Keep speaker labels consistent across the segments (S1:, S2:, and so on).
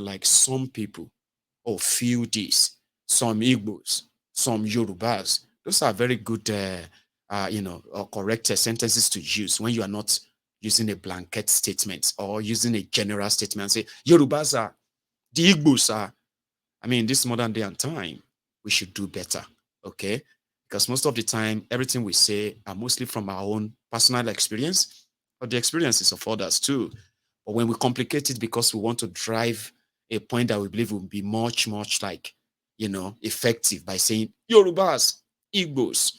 S1: like some people, or few this, some Igbos, some Yorubas. Those are very good, correct sentences to use when you are not using a blanket statement or using a general statement and say Yorubas are, the Igbos are. I mean, this modern day and time, we should do better, okay? Because most of the time, everything we say are mostly from our own personal experience or the experiences of others too. But when we complicate it because we want to drive a point that we believe will be much, much like, effective by saying Yorubas, Igbos,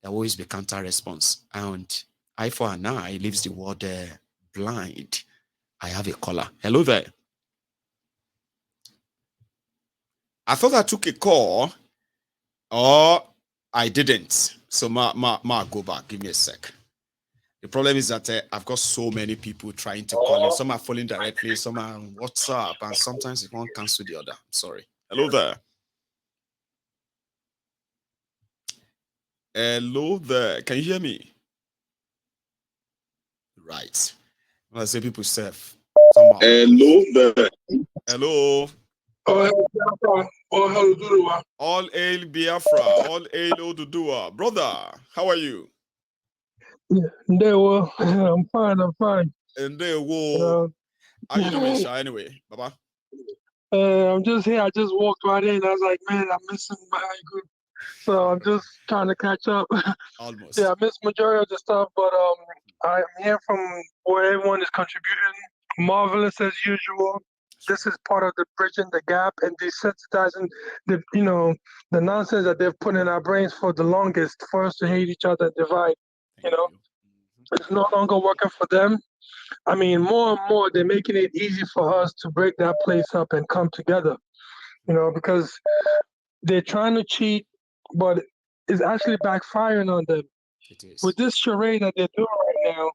S1: there will always be counter response. And I for an eye leaves the word blind. I have a caller. Hello there. I thought I took a call, or I didn't. So ma go back. Give me a sec. The problem is that I've got so many people trying to call in. Some are falling directly, some are on WhatsApp, and sometimes it won't cancel the other. Sorry. Hello there. Hello there. Can you hear me? Right. When I say people self. Somehow.
S2: Hello there.
S1: Hello. All hail Biafra. All hail Odudua. Brother, how are you?
S3: I'm fine. I'm fine.
S1: And they will. How you doing, Sha? Anyway, Baba.
S3: I'm just here. I just walked right in. I was like, man, I'm missing my group, so I'm just trying to catch up.
S1: Almost.
S3: Yeah, I missed majority of the stuff, but I'm here from where everyone is contributing. Marvelous as usual. This is part of the bridging the gap and desensitizing the nonsense that they've put in our brains for the longest for us to hate each other and divide.
S1: Thank you.
S3: It's no longer working for them. I mean, more and more, they're making it easy for us to break that place up and come together, because they're trying to cheat, but it's actually backfiring on them.
S1: It is.
S3: With this charade that they're doing right now,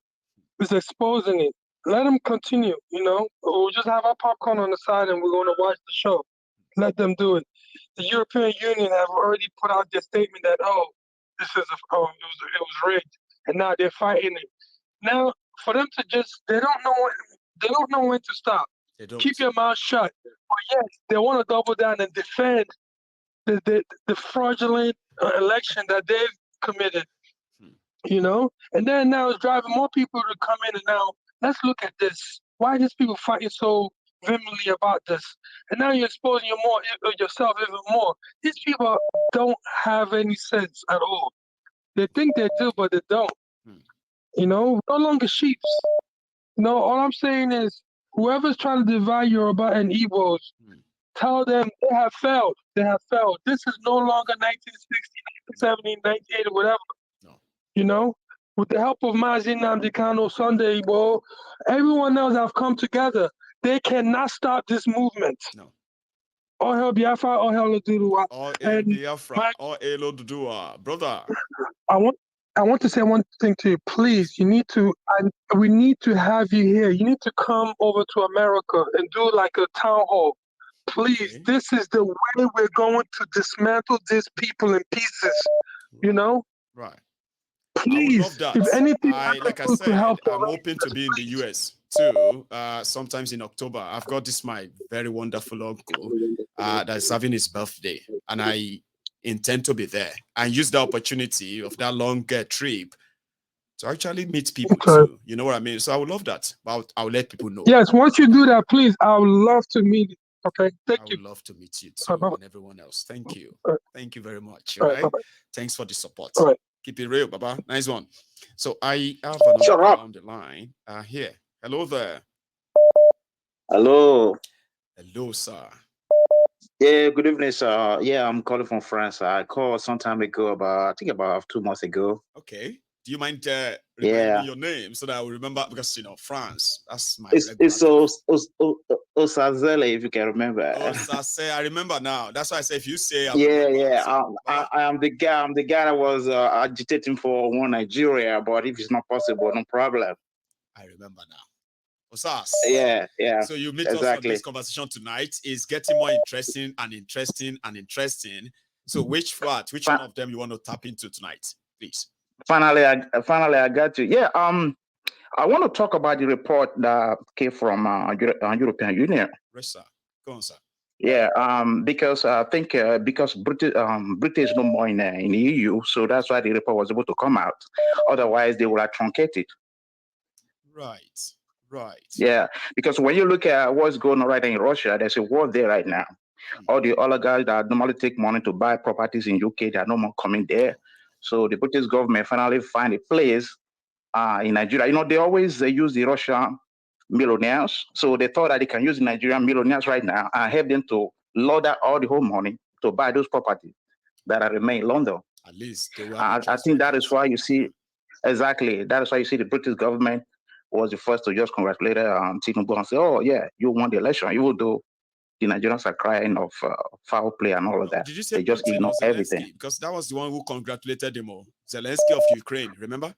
S3: it's exposing it. Let them continue, We'll just have our popcorn on the side and we're going to watch the show. Let them do it. The European Union have already put out their statement that, it was rigged, and now they're fighting it. Now, for them to they don't know when to stop. Keep your mouth shut. But yes, they want to double down and defend the fraudulent election that they've committed. And then now it's driving more people to come in, and now let's look at this. Why are these people fighting so vehemently about this? And now you're exposing yourself even more. These people don't have any sense at all. They think they do, but they don't. No longer sheeps. All I'm saying is whoever's trying to divide Yoruba and Igbos, tell them they have failed. They have failed. This is no longer 1960, 1970, 1980, whatever. No. With the help of Mazi Nnamdi Kanu, Sunday Igbo, everyone else have come together. They cannot stop this movement.
S1: No.
S3: All hell Biafra, all hell Oduduwa.
S1: All hail Biafra, all hail Oduduwa. Brother.
S3: I want to say one thing to you, please. We need to have you here. You need to come over to America and do like a town hall. Please, okay. This is the way we're going to dismantle these people in pieces.
S1: Right.
S3: Please,
S1: I would love that.
S3: If anything,
S1: like I said, I'm hoping to be in the US too. Sometimes in October, I've got my very wonderful uncle that's having his birthday, and I intend to be there and use the opportunity of that long trip to actually meet people too. You know what I mean? So I would love that. But I'll let people know.
S3: Yes, once you do that, please, I would love to meet you. Okay, thank you.
S1: I would love to meet you too, and everyone else. Thank you. Thank you very much.
S3: All right?
S1: Thanks for the support.
S3: All right.
S1: Keep it real, Baba. Nice one. So I have another on the line here. Hello there.
S2: Hello.
S1: Hello, sir.
S2: Yeah, good evening, sir. Yeah, I'm calling from France. I called some time ago, about 2 months ago.
S1: Okay. Do you mind reminding me your name so that I will remember? Because France, that's my.
S2: It's Osazele, if you can remember.
S1: Osase, I remember now. That's why I say if you say.
S2: I am the guy. I'm the guy that was agitating for one Nigeria, but if it's not possible, no problem.
S1: I remember now. Osas.
S2: Yeah.
S1: So you meet us on this conversation tonight is getting more interesting and interesting and interesting. So which one of them you want to tap into tonight, please?
S2: Finally, I got you. Yeah. I want to talk about the report that came from European Union.
S1: Yes, sir. Go on, sir.
S2: Yeah, because I think because Britain is no more in the EU, so that's why the report was able to come out. Otherwise, they would have truncated.
S1: Right, right.
S2: Yeah, because when you look at what's going on right now in Russia, there's a war there right now. All the oligarchs that normally take money to buy properties in UK, they are no more coming there. So the British government finally find a place in Nigeria. You know, they always use the Russian millionaires. So they thought that they can use the Nigerian millionaires right now and help them to launder all the whole money to buy those properties that are remain in London.
S1: At least they will have
S2: I think that is why you see, exactly, that is why you see the British government was the first to just congratulate Tinubu and say, oh, yeah, you won the election, even though the Nigerians are crying of foul play and all of that.
S1: Did you say
S2: they just
S1: Putin
S2: ignore
S1: or Zelensky?
S2: everything.
S1: Because that was the one who congratulated him all. Zelensky of Ukraine, remember?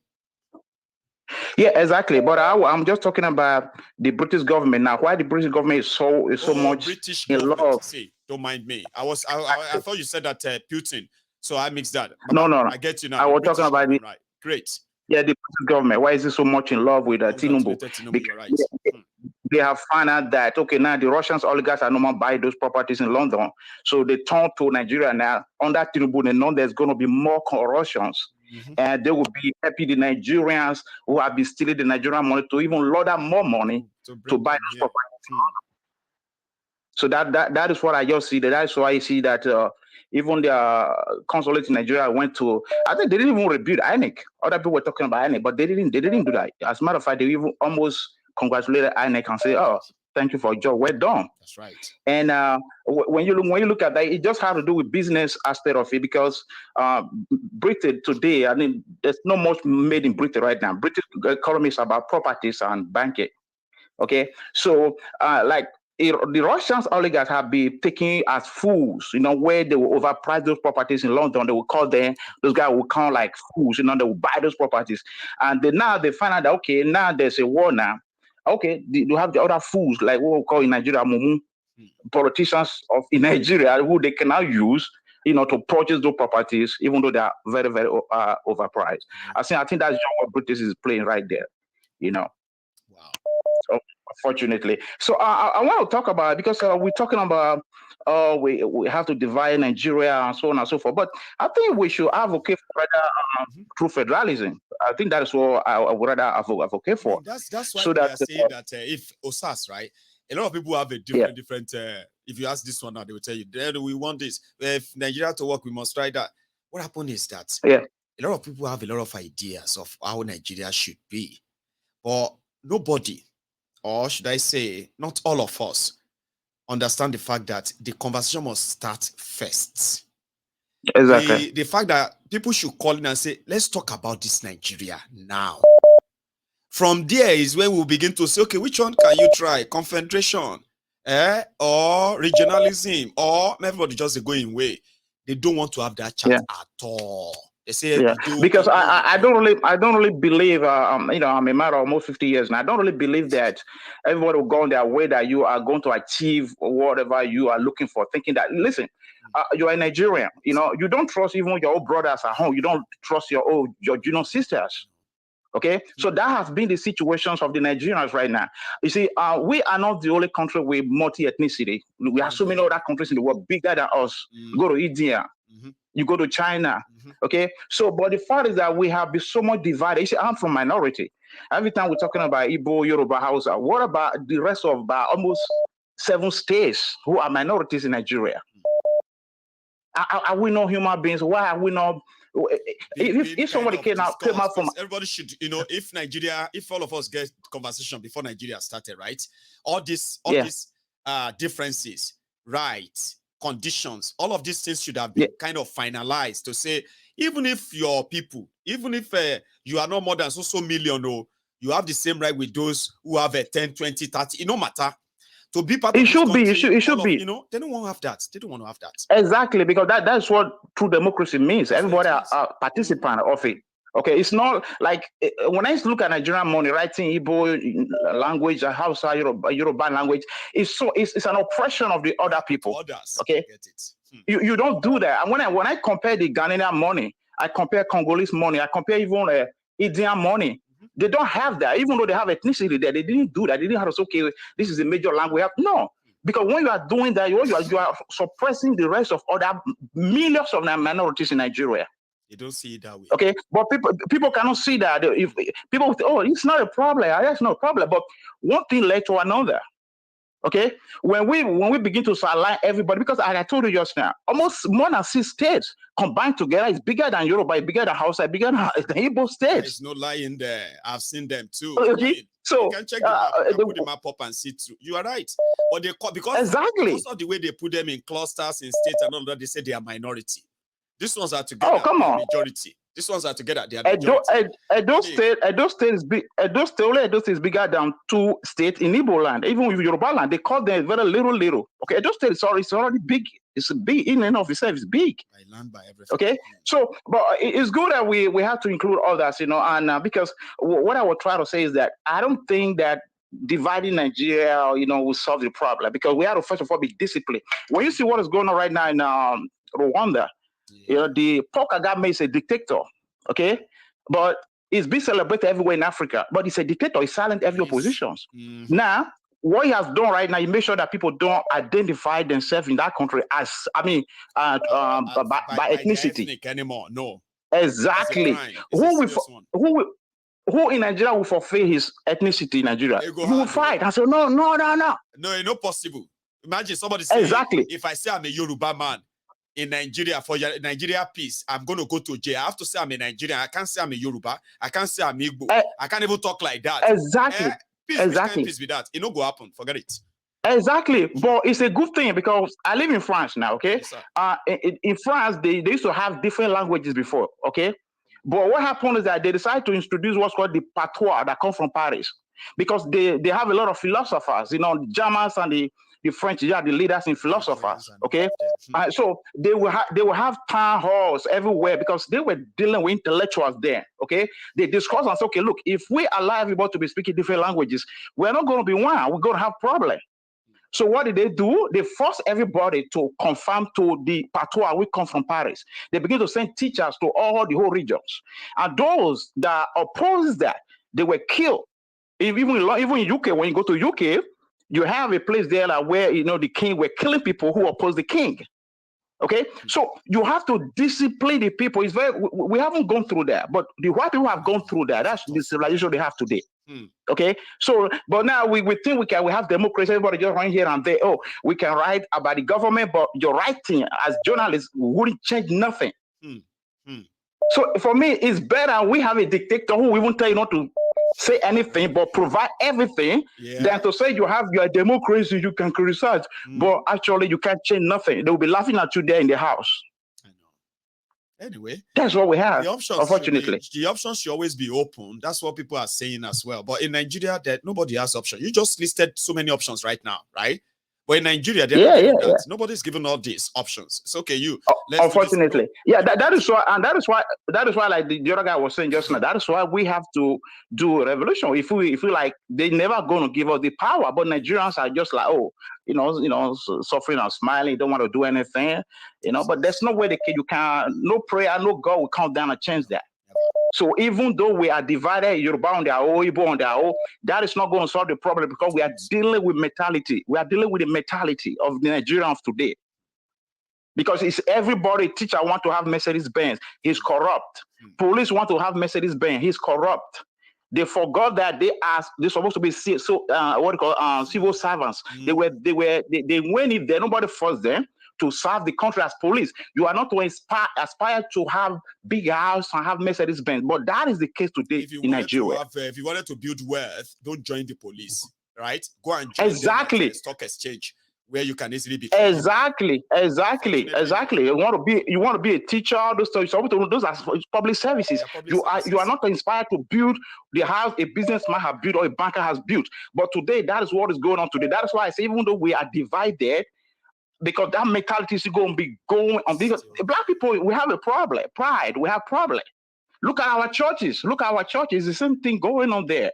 S2: Yeah, exactly. But I'm just talking about the British government now. Why the British government is so much
S1: British
S2: in
S1: government.
S2: love?
S1: See, don't mind me. I thought you said that Putin. So I mixed that.
S2: Baba, no.
S1: I get you now.
S2: I was talking about
S1: the right. Great.
S2: Yeah, the British government. Why is it so much in love with Tinubu?
S1: Because right.
S2: They have found out that okay, now the Russians oligarchs are no more buying those properties in London, so they turn to Nigeria now. Under Tinubu, they know there's going to be more corruptions, and they will be happy. The Nigerians who have been stealing the Nigerian money to even launder more money to buy those properties. So that is what I just see. That is why I see that even the consulate in Nigeria went to. I think they didn't even rebuild INEC. Other people were talking about INEC, but they didn't do that. As a matter of fact, they even almost congratulated INEC and say, "Oh, thank you for your job. Well done."
S1: That's right.
S2: And when you look at that, it just has to do with business aspect of it because Britain today, I mean, there's not much made in Britain right now. British economy is about properties and banking. Okay, so like the Russians oligarchs have been taken as fools, you know, where they will overprice those properties in London. They will call them, those guys will come like fools, you know, they will buy those properties. And now they find out that, okay, now there's a war now. Okay, you have the other fools, like what we call in Nigeria, Mumu, politicians in Nigeria who they can now use, you know, to purchase those properties, even though they are very, very overpriced. I think that's what British is playing right there, you know.
S1: Wow.
S2: So, unfortunately. So I want to talk about, because we're talking about we have to divide Nigeria and so on and so forth. But I think we should advocate for rather true federalism. I think that is what I would rather advocate for.
S1: That's why so we are saying that if OSAS, right? A lot of people have a different. If you ask this one now, they will tell you, we want this. If Nigeria to work, we must try that. What happened is that a lot of people have a lot of ideas of how Nigeria should be, but nobody, or should I say, not all of us, understand the fact that the conversation must start first.
S2: Exactly.
S1: The fact that people should call in and say, let's talk about this Nigeria now. From there is when we'll begin to say, okay, which one can you try? Confederation, or regionalism, or everybody just going way. They don't want to have that chat at all. They say,
S2: because I don't really believe, you know, I'm a man of almost 50 years now. I don't really believe that everybody will go on their way, that you are going to achieve whatever you are looking for, thinking that, listen, you are a Nigerian, you know, you don't trust even your own brothers at home. You don't trust your junior sisters. Okay, so that has been the situations of the Nigerians right now. You see, we are not the only country with multi-ethnicity. We have so many other countries in the world bigger than us. You go to India, you go to China. Okay, so but the fact is that we have been so much divided. You see, I'm from minority. Every time we're talking about Igbo, Yoruba, Hausa, what about the rest of almost 7 states who are minorities in Nigeria? Are we not human beings? Why are we not? If somebody came out from,
S1: everybody should, you know, if all of us get conversation before Nigeria started, right? All these differences, rights, conditions, all of these things should have been kind of finalized to say, even if your people, even if you are not more than so million, you have the same right with those who have 10, 20, 30, it no matter. To be part of
S2: it should
S1: country,
S2: be. It should be.
S1: You know, they don't want to have that. They don't want to have that.
S2: Exactly, because that's what true democracy means. Everybody are participant of it. Okay, it's not like when I look at Nigerian money, writing Igbo language, Hausa, Yoruba language, it's an oppression of the other people.
S1: Others,
S2: okay,
S1: get it.
S2: You don't do that. And when I compare the Ghanaian money, I compare Congolese money, I compare even Indian money. They don't have that, even though they have ethnicity there. They didn't do that. They didn't have to say, okay, this is a major language. No, Because when you are doing that, you are suppressing the rest of other millions of minorities in Nigeria.
S1: You don't see it that way.
S2: Okay, but people cannot see that. If people say, oh, it's not a problem, that's no problem. But one thing led to another. Okay, when we begin to align everybody, because I told you just now, almost more than 6 states combined together is bigger than Yoruba, bigger than Hausa, bigger than the Igbo states.
S1: There's no lie in there. I've seen them too.
S2: Okay,
S1: I mean,
S2: so
S1: you can check the map. You can put the map up and see too. You are right, but because of the way they put them in clusters in states and all that, they say they are minority. These ones are together.
S2: Oh, come on.
S1: Majority. These ones are together. They are majority.
S2: Edo State is big. Edo State is bigger than 2 states in Igbo land. Even with Yoruba land, they call them very little. Okay, Edo State is already big. It's big in and of itself. It's big.
S1: By land, by everything.
S2: Okay, so but it's good that we have to include others, and because what I would try to say is that I don't think that dividing Nigeria, will solve the problem, because we have to first of all be disciplined. When you see what is going on right now in Rwanda. Yeah. The Paul Kagame is a dictator, okay? But he's being celebrated everywhere in Africa. But he's a dictator. He's silent every oppositions. Mm-hmm. Now, what he has done right now, he makes sure that people don't identify themselves in that country as, by ethnicity
S1: anymore. No.
S2: Exactly. Who in Nigeria will fulfill his ethnicity in Nigeria? He will fight. I say, no.
S1: No, it's not possible. Imagine somebody saying, exactly. If I say I'm a Yoruba man in Nigeria for Nigeria peace, I'm going to go to jail. I have to say I'm a Nigerian. I can't say I'm a Yoruba. I can't say I'm Igbo. I can't even talk like that.
S2: Exactly.
S1: Peace with that. It no go happen. Forget it.
S2: Exactly. But it's a good thing, because I live in France now, okay? Yes, in France, they used to have different languages before, okay? But what happened is that they decided to introduce what's called the patois that come from Paris, because they have a lot of philosophers, the Germans and the French, the leaders in philosophers, okay? So they will have town halls everywhere, because they were dealing with intellectuals there, okay? They discuss and say, okay, look, if we allow everybody to be speaking different languages, we're not going to be one. We're going to have problems. So what did they do? They forced everybody to conform to the patois we come from Paris. They begin to send teachers to all the whole regions. And those that opposed that, they were killed. Even in UK, when you go to UK, you have a place there where, the king were killing people who oppose the king. Okay, so you have to discipline the people. We haven't gone through that, but the white people have gone through that. That's the civilization they have today. Okay, so but now we think we have democracy. Everybody just run here and there. Oh, we can write about the government, but your writing as journalists wouldn't change nothing. So for me, it's better we have a dictator who will even tell you not to say anything but provide everything than to say you have your democracy, you can criticize, but actually you can't change nothing. They will be laughing at you there in the house.
S1: I know. Anyway,
S2: that's what we have.
S1: The options, unfortunately, the options should always be open. That's what people are saying as well. But in Nigeria, that nobody has options. You just listed so many options right now, right? But in Nigeria, nobody's given all these options. It's okay,
S2: unfortunately. That is why, like the other guy was saying just now, that is why we have to do a revolution. If we like, they're never going to give us the power, but Nigerians are just like, suffering and smiling, don't want to do anything, but there's no way you can, no prayer, no God will come down and change that. So even though we are divided, Yoruba on their own, Igbo on their own, that is not going to solve the problem, because we are dealing with mentality. We are dealing with the mentality of the Nigerians of today. Because it's everybody, teacher want to have Mercedes-Benz, he's corrupt. Police want to have Mercedes-Benz, he's corrupt. They forgot that they're supposed to be civil servants. They went in there, nobody forced them to serve the country as police. You are not to aspire to have big house and have Mercedes-Benz, but that is the case today in Nigeria.
S1: If you wanted to build wealth, don't join the police, right? Go and join the stock exchange, where you can easily be.
S2: Exactly. You want to be a teacher. Those are public services. You are not inspired to build the house a businessman has built or a banker has built. But today, that is what is going on today. That is why I say, even though we are divided, because that mentality is going to be going on. Because black people, we have a problem. Pride, we have problem. Look at our churches. The same thing going on there.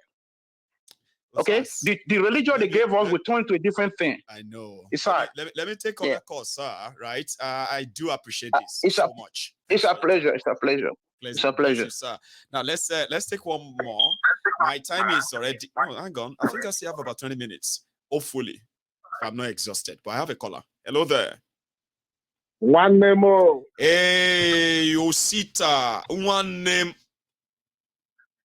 S2: Okay, the religion they gave us, we turn to a different thing.
S1: I know.
S2: It's hard.
S1: Let me take on the course, sir. Right? I do appreciate this so much.
S2: It's a pleasure. It's a pleasure. It's a pleasure,
S1: sir. Now let's take one more. My time is already. Oh, hang on. I think I still have about 20 minutes. Hopefully. I'm not exhausted. But I have a caller. Hello there.
S4: One name.
S1: Hey, Osita. One name.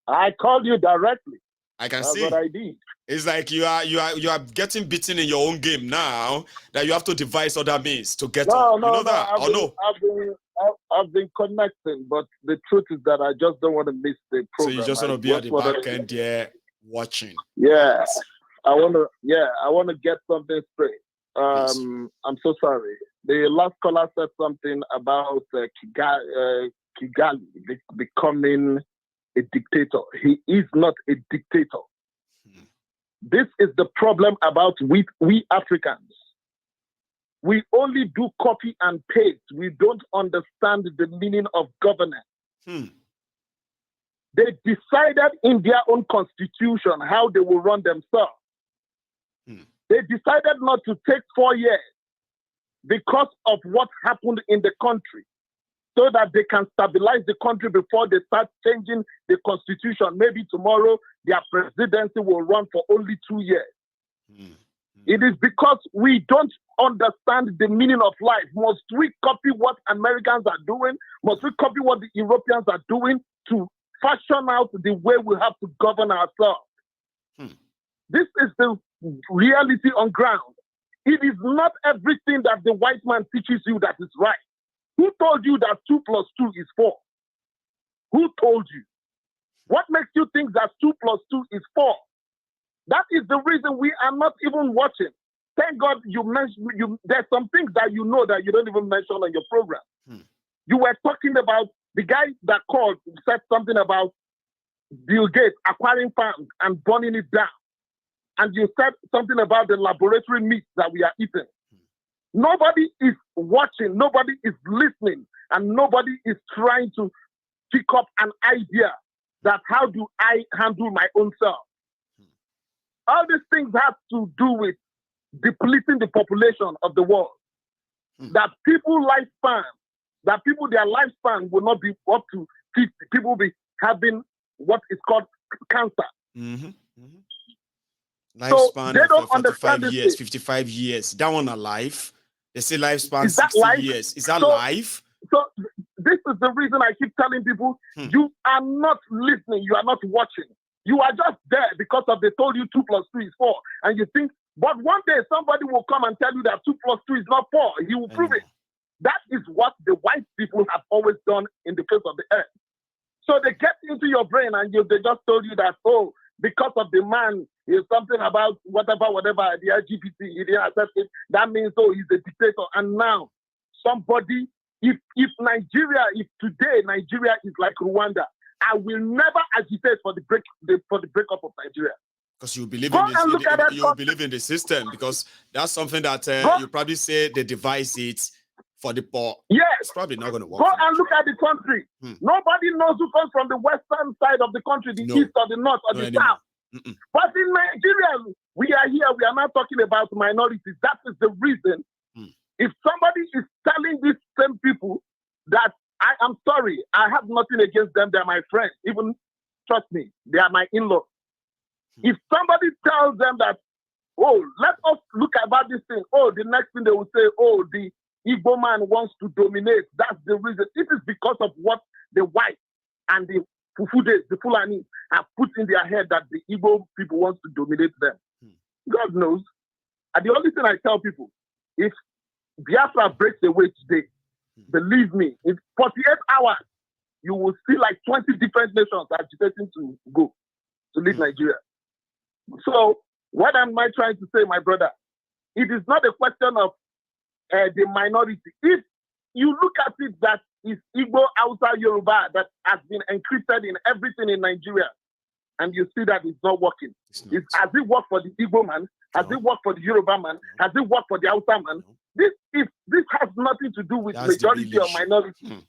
S4: I called you directly.
S1: I can
S4: That's
S1: see.
S4: what I did.
S1: It's like you are getting beaten in your own game now that you have to devise other means to get on. You know that?
S4: I've been connecting, but the truth is that I just don't want to miss the program.
S1: So you just want to be at the back end there watching.
S4: Yeah. I want to get something straight. I'm so sorry. The last caller said something about Kigali becoming a dictator. He is not a dictator. This is the problem about we Africans. We only do copy and paste. We don't understand the meaning of governance. They decided in their own constitution how they will run themselves. They decided not to take 4 years because of what happened in the country, so that they can stabilize the country before they start changing the constitution. Maybe tomorrow their presidency will run for only 2 years. It is because we don't understand the meaning of life. Must we copy what Americans are doing? Must we copy what the Europeans are doing to fashion out the way we have to govern ourselves? This is the reality on ground. It is not everything that the white man teaches you that is right. Who told you that 2 + 2 is 4? Who told you? What makes you think that 2 + 2 is 4? That is the reason we are not even watching. Thank God you mentioned. There's some things that you know that you don't even mention on your program. You were talking about the guy that called, said something about Bill Gates acquiring farms and burning it down. And you said something about the laboratory meat that we are eating. Nobody is watching, nobody is listening, and nobody is trying to pick up an idea that how do I handle my own self? All these things have to do with depleting the population of the world. That people lifespan, their lifespan will not be up to 50. People will be having what is called cancer.
S1: Lifespan
S4: they don't
S1: of 45
S4: understand
S1: years, 55 years. That one alive. They say lifespan
S4: Is that
S1: 60
S4: life?
S1: years. Is that life?
S4: So this is the reason I keep telling people, you are not listening, you are not watching. You are just there because of they told you 2 + 2 is 4. And you think, but one day somebody will come and tell you that 2 + 2 is not 4. He will prove it. That is what the white people have always done in the face of the earth. So they get into your brain and they just told you that, oh, because of the man, is something about whatever, the LGBT, he didn't accept it. That means, oh, he's a dictator. And now, somebody, if today Nigeria is like Rwanda, I will never agitate for the breakup of Nigeria.
S1: Because you believe in this, you believe in the system, because that's something that you probably say they devise it for the poor.
S4: Yes.
S1: It's probably not going to work.
S4: Go and look at the country. Nobody knows who comes from the western side of the country, the east or the north or the south. But in Nigeria, we are here, we are not talking about minorities. That is the reason. If somebody is telling these same people that, I'm sorry, I have nothing against them, they're my friends. Even, trust me, they are my in-laws. If somebody tells them that, oh, let us look about this thing, oh, the next thing they will say, oh, the Igbo man wants to dominate. That's the reason. It is because of what the white and the Fufudes, the Fulani, have put in their head that the Igbo people want to dominate them. God knows. And the only thing I tell people, if Biafra breaks away today, believe me, in 48 hours, you will see like 20 different nations agitating to go to leave Nigeria. So what am I trying to say, my brother? It is not a question of the minority. If you look at it, that is Igbo, Hausa, Yoruba that has been encrypted in everything in Nigeria, and you see that it's not working. Has it worked for the Igbo man? Has it worked for the Yoruba man? Has it worked for the Hausa man? This has nothing to do with majority or minority.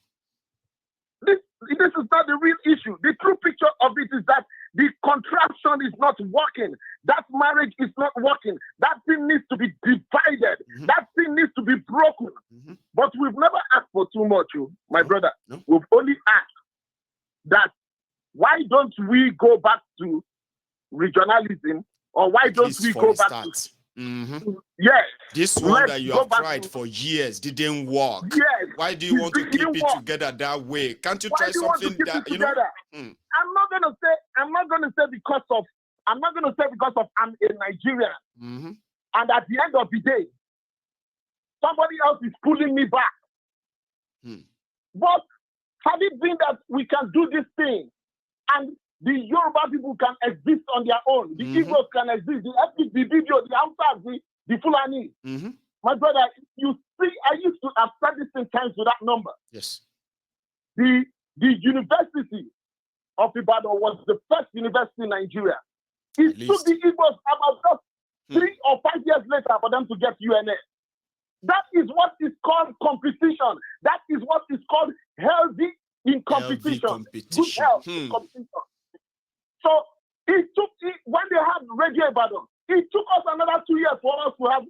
S4: This is not the real issue. The true picture of it is that the contraption is not working. That marriage is not working. That thing needs to be divided. That thing needs to be broken. But we've never asked for too much, my brother. We've only asked that why don't we go back to regionalism, or why don't we go back to Yes.
S1: This one that you have tried for years didn't work.
S4: Yes.
S1: Why do you want to keep it together that way? Can't you try something that you know?
S4: I'm not gonna say because of I'm a Nigerian.
S1: Mm-hmm.
S4: And at the end of the day, somebody else is pulling me back. But had it been that we can do this thing and the Yoruba people can exist on their own, the Igbos can exist, the ethnic, the video, the Hausas, the Fulani. My brother, you see, I used to have said this in times with that number.
S1: Yes.
S4: The University of Ibadan was the first university in Nigeria. It took the Igbos about just 3 or 5 years later for them to get UNA. That is what is called competition. That is what is called healthy in competition. Good health in competition. So when they had Radio Ibadan, it took us another 2 years for us to have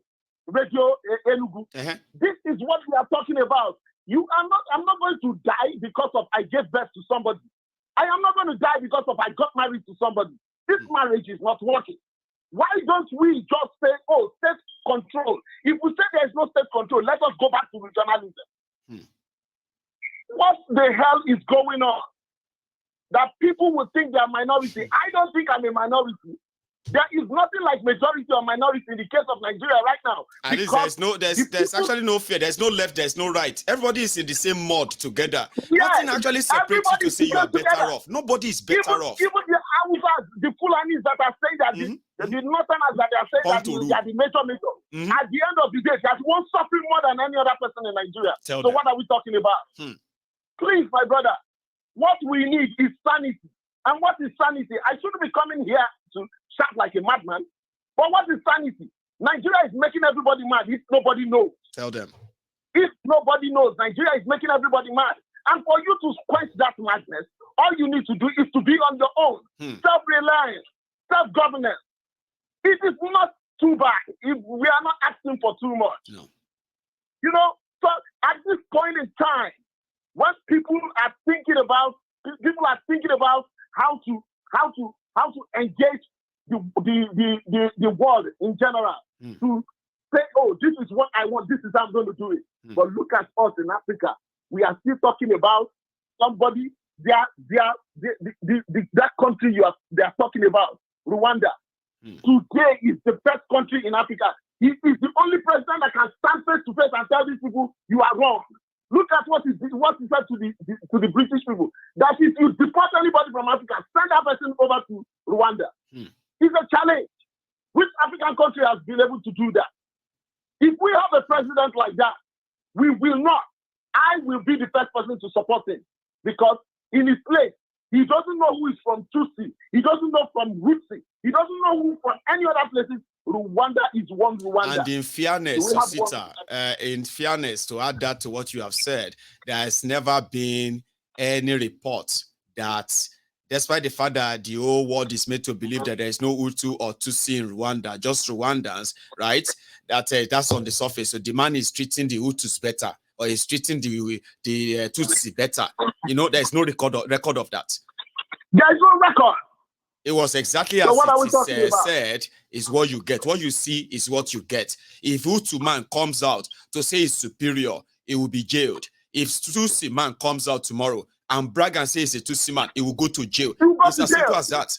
S4: Radio Enugu. This is what we are talking about. I'm not going to die because of I gave birth to somebody. I am not going to die because of I got married to somebody. This marriage is not working. Why don't we just say, oh, state control? If we say there is no state control, let us go back to regionalism. What the hell is going on? That people will think they are minority. I don't think I'm a minority. There is nothing like majority or minority in the case of Nigeria right now.
S1: At least there's actually no fear. There's no left, there's no right. Everybody is in the same mud together. Nothing actually separates you to say you are better off. Nobody is better off.
S4: Even the Hausas, the Fulanis that are saying that the Northerners that are saying that they are the major. At the end of the day, there's one suffering more than any other person in Nigeria. So what are we talking about? Please, my brother, what we need is sanity. And what is sanity? I shouldn't be coming here to shout like a madman. But what is sanity? Nigeria is making everybody mad if nobody knows.
S1: Tell them.
S4: If nobody knows, Nigeria is making everybody mad. And for you to quench that madness, all you need to do is to be on your own. Self-reliance, self-governance. It is not too bad if we are not asking for too much.
S1: No.
S4: You know, so at this point in time, when people are thinking about how to engage the world in general, to say, oh, this is what I want, this is how I'm going to do it. But look at us in Africa. We are still talking about somebody, that country they are talking about, Rwanda. Today is the best country in Africa. He is the only president that can stand face to face and tell these people, you are wrong. Look at what he said to the British people. That if you deport anybody from Africa, send that person over to Rwanda. It's a challenge. Which African country has been able to do that? If we have a president like that, we will not. I will be the first person to support him. Because in his place, he doesn't know who is from Tutsi. He doesn't know from Hutsi. He doesn't know who from any other places. Rwanda is one Rwanda.
S1: And in fairness, Osita, in fairness, to add that to what you have said, there has never been any report that, despite the fact that the whole world is made to believe that there is no Hutu or Tutsi in Rwanda, just Rwandans, right? That's on the surface. So the man is treating the Hutus better, or is treating the Tutsi better. You know, there's no record of that.
S4: There is no record.
S1: It was exactly as it is said, is what you get. What you see is what you get. If Hutu man comes out to say he's superior, it will be jailed. If Tutsi man comes out tomorrow and brag and say he's a Tutsi man, it will go to jail. It's as simple as that.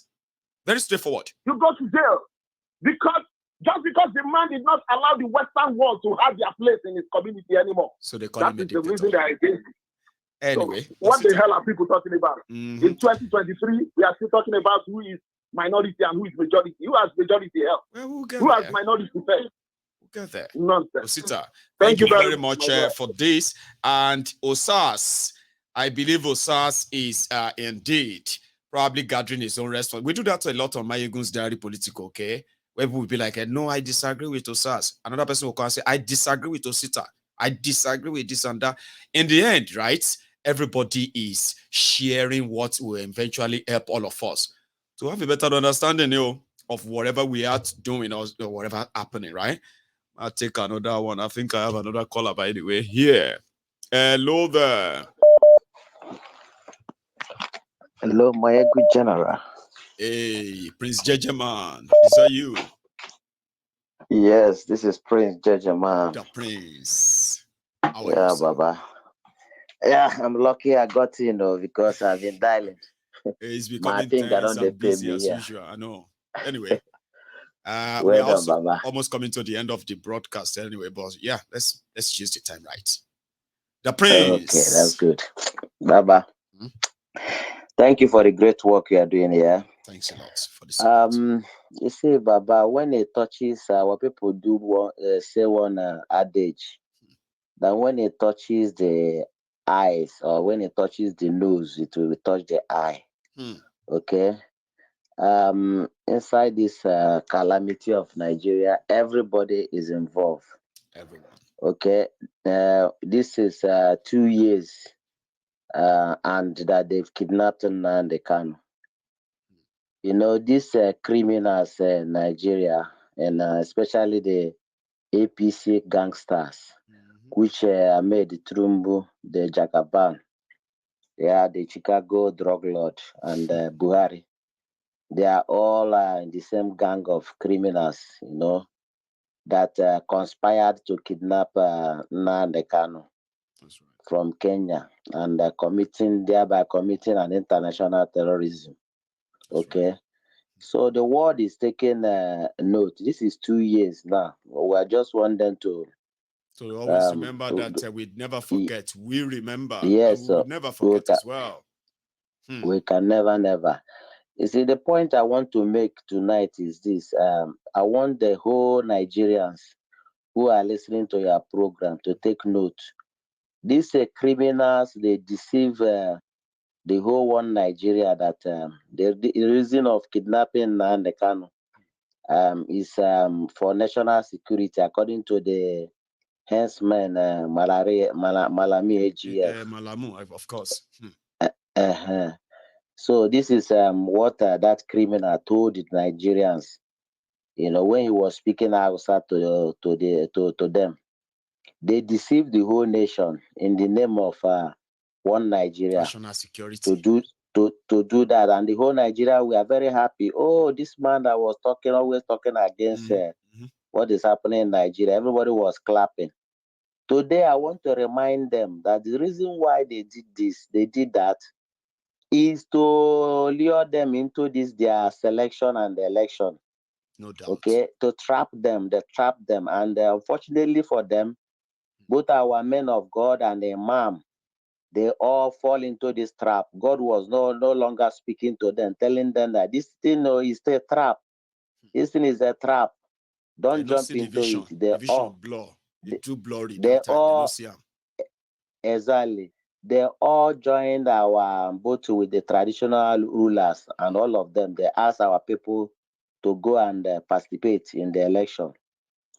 S1: Very straightforward.
S4: You go to jail. Just because the man did not allow the Western world to have their place in his community anymore.
S1: So they call him a dictator.
S4: That is the reason they are against it.
S1: Anyway,
S4: so what the hell are people talking about? In 2023, we are still talking about who is minority and who is majority. Who has majority help?
S1: Well,
S4: who has minority first?
S1: We'll get there.
S4: Nonsense.
S1: Osita, thank you very much for this. And Osas, I believe Osas is indeed probably gathering his own response. We do that a lot on Mayegun's Diary Political, okay? Where people will be like, no, I disagree with Osas. Another person will come and say, I disagree with Osita. I disagree with this and that. In the end, right? Everybody is sharing what will eventually help all of us to have a better understanding, of whatever we are doing or whatever happening, right? I'll take another one. I think I have another caller, by the way, here. Hello there.
S5: Hello, my good general.
S1: Hey, Prince Jejeman. Is that you?
S5: Yes, this is Prince Jejama.
S1: The Prince. How are
S5: Yeah,
S1: you, sir?
S5: Baba. Yeah, I'm lucky I got because I've been dialing.
S1: It's
S5: My
S1: becoming
S5: finger
S1: tense
S5: don't they
S1: and
S5: pay
S1: busy
S5: me
S1: as
S5: here.
S1: usual. I know. Anyway, we
S5: Well
S1: are
S5: done,
S1: also
S5: Baba.
S1: almost coming to the end of the broadcast anyway, but yeah, let's use the time right. The
S5: Okay, that's
S1: Prince.
S5: good. Baba, thank you for the great work you are doing here.
S1: Thanks a lot for the support.
S5: You see, Baba, when it touches what people do say one adage, that when it touches the eyes or when it touches the nose, it will touch the eye.
S1: Hmm.
S5: Okay. Inside this calamity of Nigeria, everybody is involved.
S1: Everyone.
S5: Okay. This is 2 years and that they've kidnapped Nnamdi Kanu. You know, these criminals in Nigeria, and especially the APC gangsters, which made Trumbu, the Jagaban, yeah, the Chicago drug lord, and Buhari. They are all in the same gang of criminals, that conspired to kidnap Nnamdi Kanu
S1: That's right.
S5: from Kenya and thereby committing an international terrorism.
S1: That's
S5: Okay.
S1: right.
S5: So the world is taking note. This is 2 years now. We are just want them to.
S1: So always remember that
S5: To-
S1: we'd never forget. We remember and
S5: yes,
S1: we would never
S5: we
S1: forget
S5: can,
S1: as well.
S5: we can never. You see, the point I want to make tonight is this. I want the whole Nigerians who are listening to your program to take note. These criminals, they deceive the whole one Nigeria that the reason of kidnapping Nnamdi Kanu is for national security, according to the henchman Malami AGF.
S1: Malamu, of course.
S5: Uh-huh. So this is what that criminal told the Nigerians. When he was speaking outside to them, they deceived the whole nation in the name of one Nigeria
S1: National
S5: to
S1: security.
S5: do that, and the whole Nigeria we are very happy. Oh, this man that was always talking against what is happening in Nigeria, everybody was clapping. Today, I want to remind them that the reason why they did that, is to lure them into this their selection and election.
S1: No doubt.
S5: Okay, to trap them, and unfortunately for them, both our men of God and the Imam, they all fall into this trap. God was no longer speaking to them, telling them that this thing is a trap. This thing is a trap. Don't jump into it. They all
S1: blur. It too blurry
S5: they
S1: that time. They no
S5: all
S1: see them.
S5: exactly. They all joined our both with the traditional rulers, and all of them. They asked our people to go and participate in the election.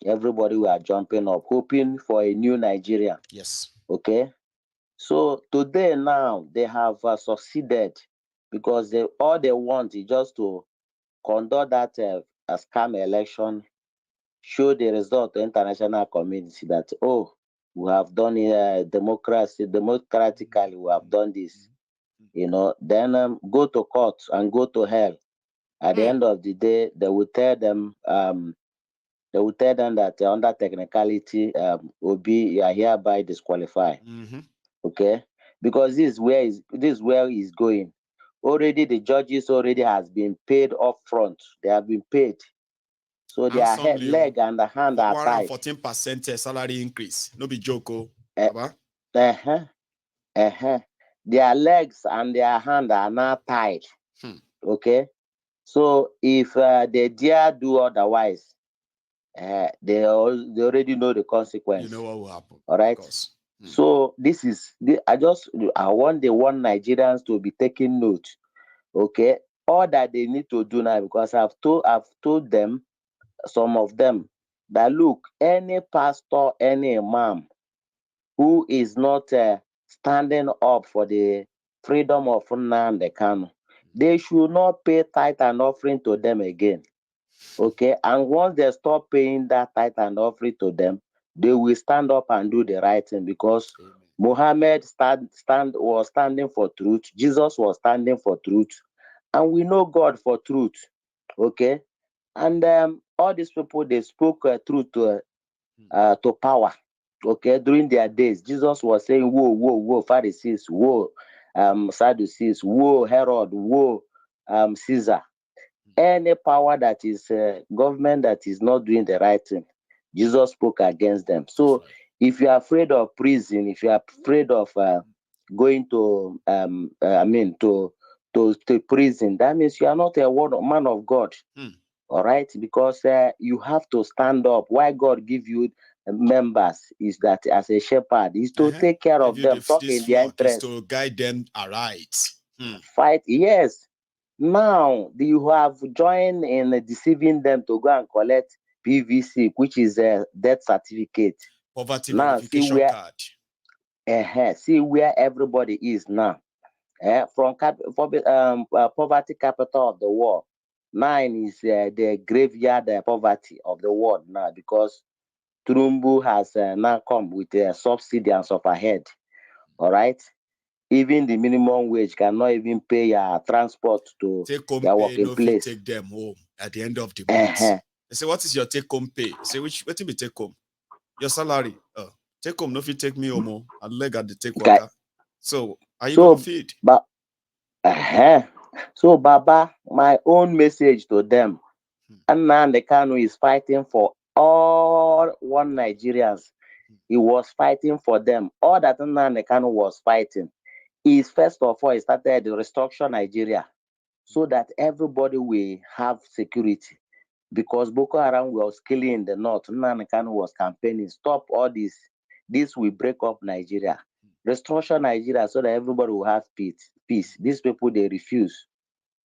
S5: Everybody were jumping up, hoping for a new Nigeria.
S1: Yes.
S5: Okay. So today now they have succeeded, because all they want is just to conduct that a scam election, show the result to international community that, oh, we have done democratically, we have done this. Then go to court and go to hell. At the end of the day, they will tell them that under technicality, you are hereby disqualified. Okay, because this is where he's going. Already the judges already has been paid up front. They have been paid. So their head, leg, and the hand are tied.
S1: 14% salary increase. No be joke,
S5: Baba. Their legs and their hand are now tied. Okay. So if they dare do otherwise, they already know the consequence.
S1: You know what will happen.
S5: All right. So this is I want the one Nigerians to be taking note. Okay. All that they need to do now, because I've told them, some of them, that look, any pastor, any imam who is not standing up for the freedom of Nnamdi Kanu, they should not pay tithe and offering to them again. Okay, and once they stop paying that tithe and offering to them, they will stand up and do the right thing, because Muhammad was standing for truth, Jesus was standing for truth, and we know God for truth. Okay, and all these people, they spoke truth to power. Okay, during their days, Jesus was saying, "Whoa, whoa, whoa, Pharisees, whoa, Sadducees, whoa, Herod, whoa, Caesar." Any power that is government that is not doing the right thing, Jesus spoke against them. So if you are afraid of prison, if you are afraid of going to to prison, that means you are not a man of God. All right, because you have to stand up. Why God give you members is that as a shepherd is to take care of them, talk in their interest,
S1: to guide them aright.
S5: Fight. Yes. Now you have joined in deceiving them to go and collect PVC, which is a death certificate.
S1: Poverty
S5: now
S1: verification card.
S5: See where everybody is now. From poverty capital of the world. 9 is the graveyard poverty of the world now, because Tinubu has now come with a subsidy and stuff ahead. All right. Even the minimum wage cannot even pay your transport to your working place.
S1: Take them home at the end of the month. They say, "What is your take home pay?" I say, "What will be take home? Your salary. Take home, no, if you take me home, I'll leg at the take worker. So are you going to feed?"
S5: But so Baba, my own message to them, Nnamdi Kanu is fighting for all one Nigerians. He was fighting for them. All that Nnamdi Kanu was fighting is, first of all, he started to restructure Nigeria so that everybody will have security. Because Boko Haram was killing in the north, Nnamdi Kanu was campaigning, stop all this. This will break up Nigeria. Restructure Nigeria so that everybody will have peace. These people, they refuse.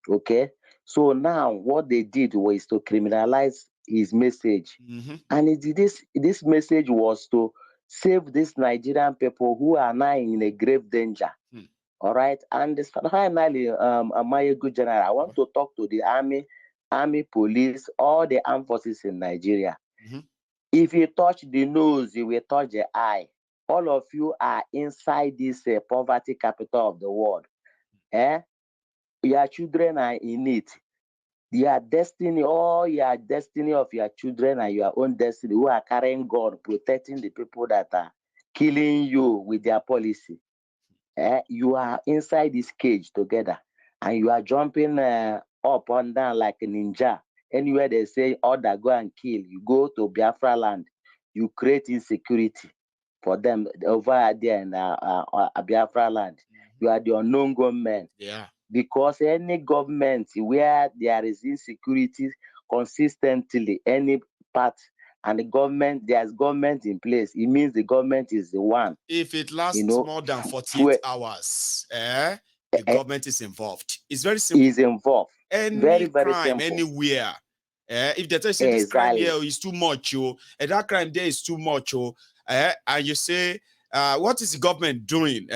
S5: Okay? So now what they did was to criminalize his message. And this message was to save these Nigerian people who are now in a grave danger. All right. And finally, my good general, I want to talk to the army, police, all the armed forces in Nigeria. If you touch the nose, you will touch the eye. All of you are inside this poverty capital of the world. Your children are in it. Your destiny, all your destiny of your children and your own destiny, who are carrying God, protecting the people that are killing you with their policy. You are inside this cage together, and you are jumping up and down like a ninja. Anywhere they say order, go and kill, you go to Biafra land. You create insecurity for them over there in Biafra land. You are the unknown government. Because any government where there is insecurity consistently, any part, and the government, there's government in place, it means the government is the one.
S1: If it lasts more than 48 hours, the government is involved. It's very simple.
S5: Is involved.
S1: Any
S5: very
S1: crime,
S5: simple.
S1: anywhere. If they tell you this crime here is too much, and that crime there is too much, and you say, what is the government doing?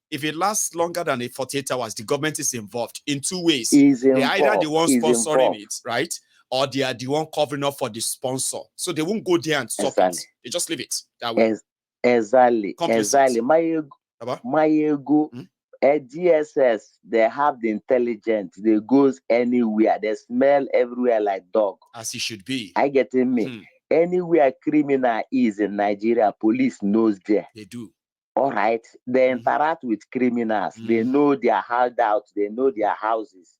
S1: If it lasts longer than 48 hours, the government is involved in two ways. They're either the one sponsoring it, right? Or they are the one covering up for the sponsor. So they won't go there and stop it. They just leave it that way.
S5: Exactly. My ego, DSS, they have the intelligence. They goes anywhere. They smell everywhere like dog.
S1: As it should be.
S5: I get me. Anywhere criminal is in Nigeria, police knows there.
S1: They do.
S5: All right. They interact with criminals. They know their hideouts. They know their houses.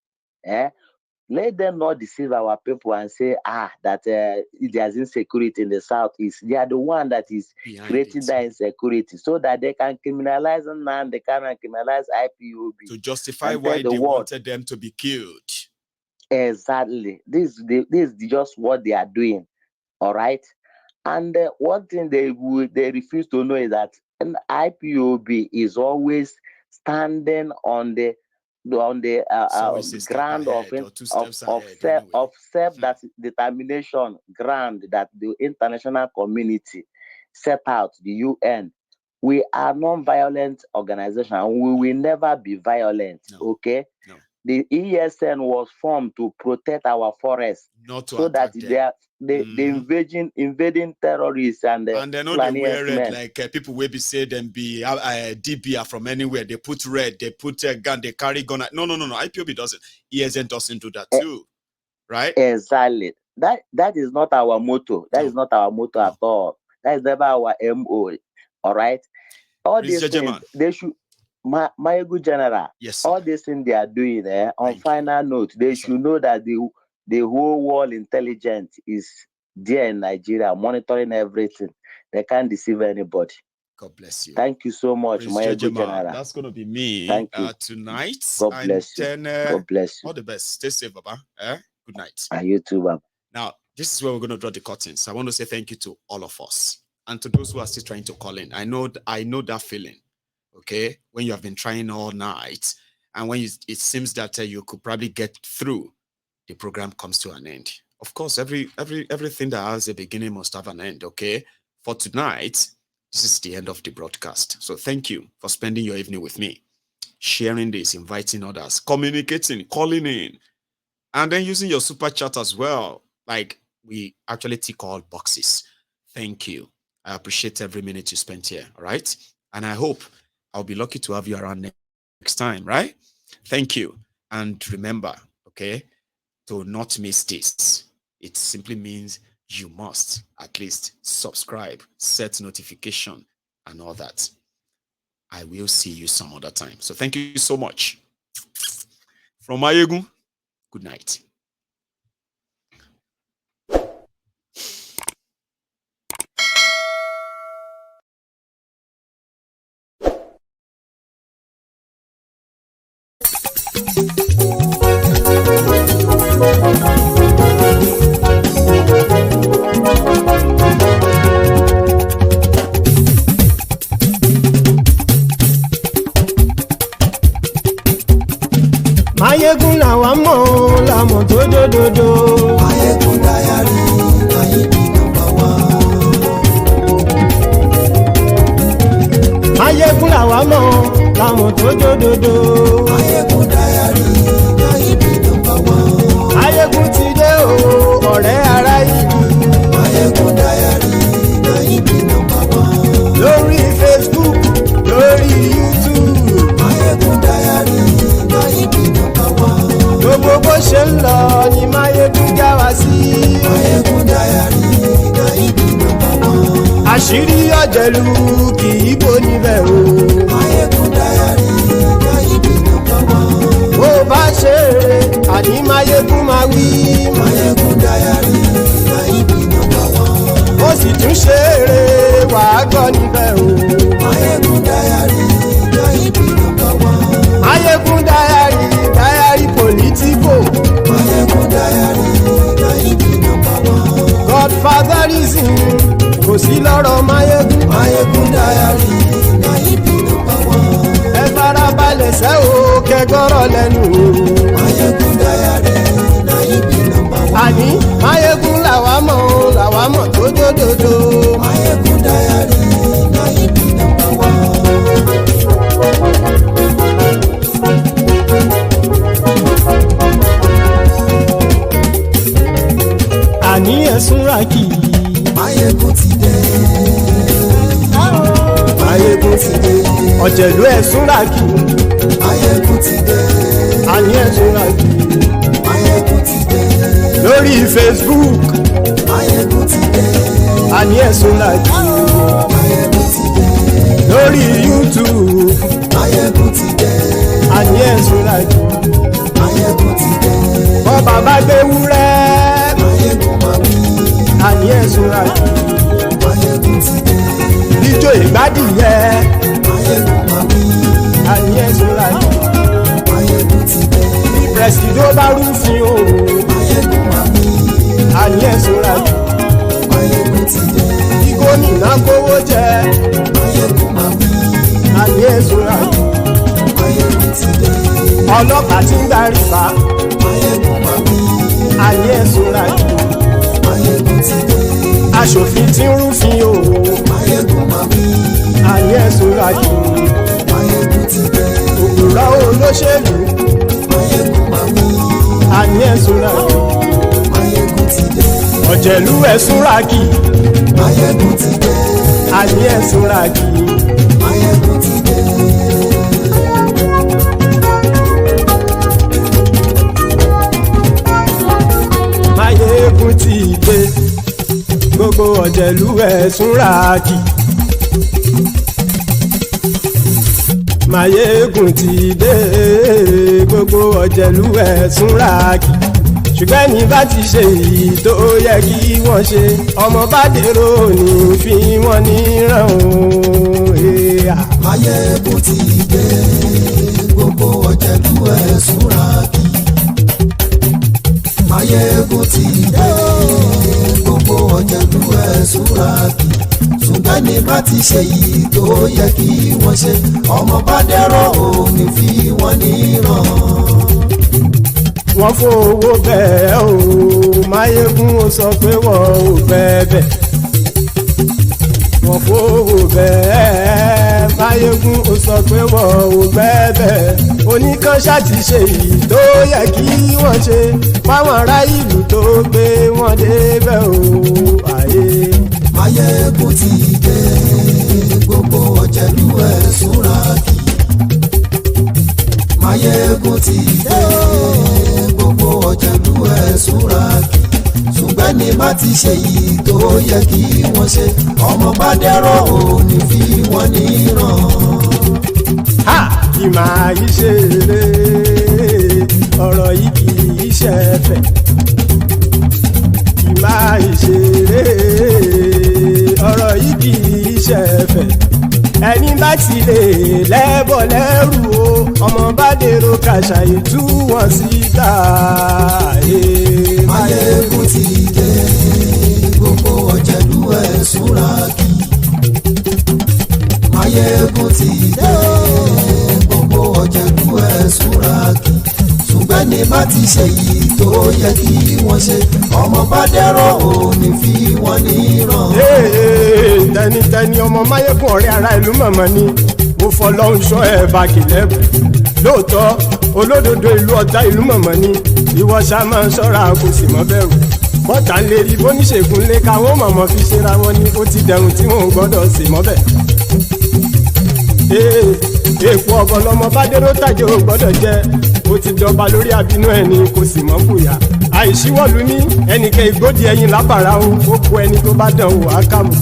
S5: Let them not deceive our people and say, that there's insecurity in the southeast. They are the one that is creating that insecurity so that they can criminalize them and they can criminalize IPOB.
S1: To justify why they wanted them to be killed.
S5: Exactly. This is just what they are doing. All right. And one thing they refuse to know is that an IPOB is always standing on the ground of self-determination ground that the international community set out, the UN. We are non-violent organization and we will never be violent. Okay. The ESN was formed to protect our forests, so that the invading terrorists and
S1: they know they wear red like people will be say them be DBR from anywhere. They put red, they put a gun, they carry gun. No. IPOB doesn't. ESN doesn't do that too, right?
S5: Exactly. that is not our motto. That is not our motto at all. That is never our MO. All right. All these things they should. My good general.
S1: Yes.
S5: All these things they are doing there. On final note, they should know that the whole world intelligence is there in Nigeria, monitoring everything. They can't deceive anybody.
S1: God bless you.
S5: Thank you so much, my good general.
S1: That's going to be me tonight.
S5: God bless you. God bless you.
S1: All the best. Stay safe, Baba. Good night.
S5: And you too, Baba.
S1: Now, this is where we're going to draw the curtains. I want to say thank you to all of us and to those who are still trying to call in. I know that feeling. Okay, when you have been trying all night, and when it seems that you could probably get through, the program comes to an end. Of course, everything that has a beginning must have an end. Okay, for tonight, this is the end of the broadcast. So thank you for spending your evening with me, sharing this, inviting others, communicating, calling in, and then using your super chat as well. Like, we actually tick all boxes. Thank you. I appreciate every minute you spent here. All right, and I hope I'll be lucky to have you around next time, right? Thank you. And remember, okay, to not miss this. It simply means you must at least subscribe, set notification, and all that. I will see you some other time. So thank you so much. From Mayegun, good night.
S6: Mayegun làwa mọ̀ làmọ̀ tó dòdòdò.
S7: Mayegun Diary, Nayibi #1.
S6: Mayegun làwa mọ̀ làmọ̀ tó dòdòdò.
S7: Mayegun Diary, Nayibi #1.
S6: Mayegun ti dé o, ọ̀rẹ́ ará ìlú.
S7: Mayegun Diary, Nayibi #1.
S6: Lórí Facebook, lórí YouTube.
S7: Mayegun Diary, Nayibi #1.
S6: Gbogbo bó ṣe ń lọ ni Mayegun já wa sí.
S7: Mayegun Diary, Nayibi #1.
S6: Àṣírí ọ̀jẹ̀lú kì í bò níbẹ̀ o.
S7: Mayegun Diary, Nayibi #1.
S6: Bó bá ṣe eré, àní Mayegun máa wí.
S7: Mayegun Diary, Nayibi #1.
S6: Ó sì tún ṣe eré, wàá gbọ́ níbẹ̀ o.
S7: Mayegun Diary, Nayibi #1.
S6: Mayegun Diary politico.
S7: Mayegun Diary, Nayibi #1.
S6: Godfatherism kò sí lọ́rọ̀ Mayegun.
S7: Mayegun Diary, Nayibi #1.
S6: Ẹ farabalẹ̀ sẹ́ o kẹgọ́rọ̀ lẹ́nu o.
S7: Mayegun Diary, Nayibi #1.
S6: Àní Mayegun làwa mọ̀ tó dòdòdò.
S7: Mayegun Diary, Nayibi #1.
S6: Àní ẹ̀sùn ràkì.
S7: Mayegun ti dé.
S6: Mayegun ti dé. Ọ̀jẹ̀lú ẹ̀sùn ràkì.
S7: Mayegun ti dé.
S6: Àní ẹ̀sùn ràkì.
S7: Mayegun ti dé.
S6: Lórí Facebook.
S7: Mayegun ti dé.
S6: Àní ẹ̀sùn ràkì.
S7: Mayegun ti dé.
S6: Lórí YouTube.
S7: Mayegun ti dé.
S6: Àní ẹ̀sùn ràkì.
S7: Mayegun ti dé.
S6: Bọ́ bàbá gbé wúrẹ́.
S7: Mayegun máa wí.
S6: Àní ẹ̀sùn ràkì.
S7: Mayegun ti dé.
S6: Ijó ìgbádìyẹ.
S7: Mayegun máa wí.
S6: Àní ẹ̀sùn ràkì.
S7: Mayegun ti dé.
S6: Bí pẹ̀sìdó bá rúfin o.
S7: Mayegun máa wí.
S6: Àní ẹ̀sùn ràkì.
S7: Mayegun ti dé.
S6: Bí gómìnà kówó jẹ.
S7: Mayegun máa wí.
S6: Àní ẹ̀sùn ràkì.
S7: Mayegun ti dé.
S6: Ọlọ́pàá tí ń gba rìbá.
S7: Mayegun máa wí.
S6: Àní ẹ̀sùn ràkì.
S7: Mayegun ti dé.
S6: Aṣòfin tí ń rúfin o.
S7: Mayegun máa wí.
S6: Àní ẹ̀sùn ràkì.
S7: Mayegun ti dé.
S6: Òpùrọ́ olóṣèlú.
S7: Mayegun máa wí.
S6: Àní ẹ̀sùn ràkì.
S7: Mayegun ti dé.
S6: Ọ̀jẹ̀lú ẹ̀sùn ràkì.
S7: Mayegun ti dé.
S6: Àní ẹ̀sùn ràkì.
S7: Mayegun ti dé.
S6: Mayegun ti gbogbo ọ̀jẹ̀lú ẹ̀ súnra kì. Máyégún ti dé gbogbo ọ̀jẹ̀lú ẹ̀ súnra kì. Ṣùgbọ́n ẹni bá ti ṣe èyí tó yẹ kí wọ́n ṣe ọmọ bá dèrò ní fi wọ́n níran o.
S7: Máyégún ti dé gbogbo ọ̀jẹ̀lú ẹ̀ súnra kì. Máyégún ti dé gbogbo ọ̀jẹ̀lú ẹ̀ súnra kì. Ṣùgbọ́n ní bá ti ṣe yìí tó yẹ kí wọ́n ṣe ọmọ bá dẹ́rọ̀ ò ní fi wọ́n níran.
S6: Wọ́n fowó bẹ́ẹ̀ o Máyégún ó sọ pé wọ́n ò bẹ́ẹ̀. Wọ́n fowó bẹ́ẹ̀ Máyégún ó sọ pé wọ́n ò bẹ́ẹ̀. Oníkanṣá ti ṣe èyí tó yẹ kí wọ́n ṣe fáwọn ará ìlú tó gbé wọn débẹ̀ o.
S7: Máyégún ti dé gbogbo ọ̀jẹ̀lú ẹ̀ súnra kì. Máyégún ti dé gbogbo ọ̀jẹ̀lú ẹ̀ súnra kì. Ṣùgbọ́n ní bá ti ṣe yìí tó yẹ kí wọ́n ṣe ọmọ bá dẹ́rọ̀ ò ní fi wọ́n níran.
S6: Ìmọ̀ ìṣeré ọ̀rọ̀ yìí kì í ṣẹ̀fẹ̀. Ìmọ̀ ìṣeré ọ̀rọ̀ yìí kì í ṣẹ̀fẹ̀. Ẹni bá ti lè lẹ́bọ̀ lẹ́rù o ọmọ bá dèrò kàṣàyè tú wọn síta.
S7: Máyégún ti dé gbogbo ọ̀jẹ̀lú ẹ̀ súnra kì. Máyégún ti dé gbogbo ọ̀jẹ̀lú ẹ̀ súnra kì. Ṣùgbọ́n ní bá ti ṣe yìí tó yẹ kí wọ́n ṣe ọmọ bá dẹ́rọ̀ ò ní fi wọ́n níran.
S6: Tẹnitẹni ọmọ Máyégún ọ̀rẹ́ ara ìlú mọ̀mọ́ ni mo fọlọ́hún sọ ẹ̀ bá kìlẹ́bù. Lóòótọ́ olódodo ìlú ọ̀tá ìlú mọ̀mọ́ ni ìwọ ṣá máa ń ṣọ́ra kò sì mọ́ bẹ̀rù. Bọ́tà ń lè rí bóníṣègùn lé káwọn mọ̀mọ́ fi ṣera wọn ni ó ti dẹrùn tí wọn ò gbọ́dọ̀ sì mọ́ bẹ̀. Èèpo ọ̀bọ lọmọ bá dérò tàjẹ́ ò gbọ́dọ̀ jẹ́ ó ti jọba lórí àbínú ẹni kò sì mọ́ fòyà. Àìsíwọ́lu ní ẹnìkẹ́ ìgbódì ẹyin lábàrá o ó kó ẹni tó bá dán wò á kàmù.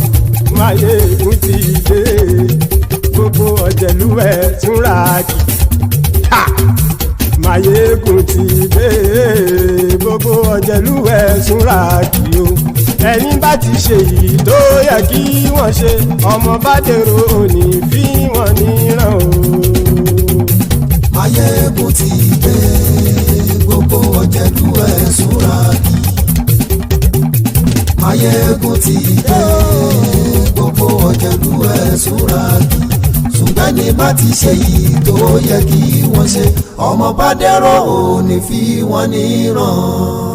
S6: Máyégún ti dé gbogbo ọ̀jẹ̀lú ẹ̀ súnra kì. Máyégún ti dé gbogbo ọ̀jẹ̀lú ẹ̀ súnra kì o. Ẹni bá ti ṣe yìí tó yẹ kí wọ́n ṣe ọmọ bá dèrò òní fi wọ́n níran o.
S7: Máyégún ti dé gbogbo ọ̀jẹ̀lú ẹ̀ súnra kì. Máyégún ti dé gbogbo ọ̀jẹ̀lú ẹ̀ súnra kì. Ṣùgbọ́n ní bá ti ṣe yìí tó yẹ kí wọ́n ṣe ọmọ bá dẹ́rọ̀ ò ní fi wọ́n níran.